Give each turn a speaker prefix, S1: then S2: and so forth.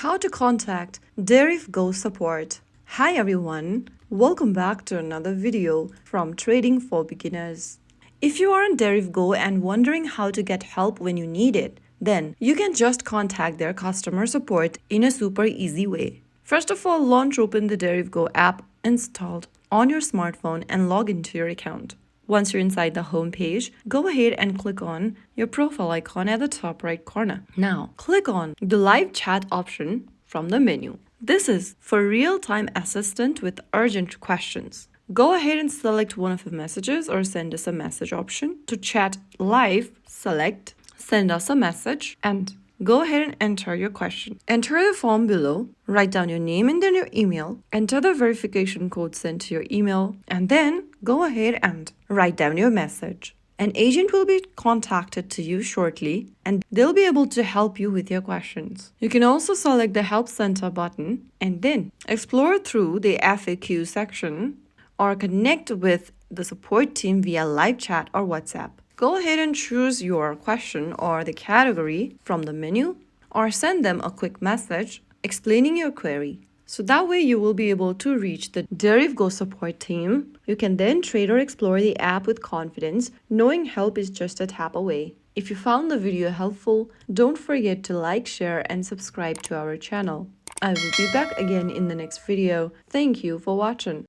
S1: How to contact Deriv GO support. Hi everyone, welcome back to another video from Trading for Beginners. If you are on Deriv GO and wondering how to get help when you need it, then you can just contact their customer support in a super easy way. First of all, launch open the Deriv GO app installed on your smartphone and log into your account. Once you're inside the home page, go ahead and click on your profile icon at the top right corner. Now, click on the live chat option from the menu. This is for real-time assistant with urgent questions. Go ahead and select one of the messages or send us a message option. To chat live, select send us a message and go ahead and enter your question. Enter the form below, write down your name and then your email, enter the verification code sent to your email, and then go ahead and write down your message. An agent will be contacted to you shortly and they'll be able to help you with your questions. You can also select the Help Center button and then explore through the FAQ section or connect with the support team via live chat or WhatsApp. Go ahead and choose your question or the category from the menu or send them a quick message explaining your query. So that way you will be able to reach the DerivGo support team. You can then trade or explore the app with confidence, knowing help is just a tap away. If you found the video helpful, don't forget to like, share, and subscribe to our channel. I will be back again in the next video. Thank you for watching.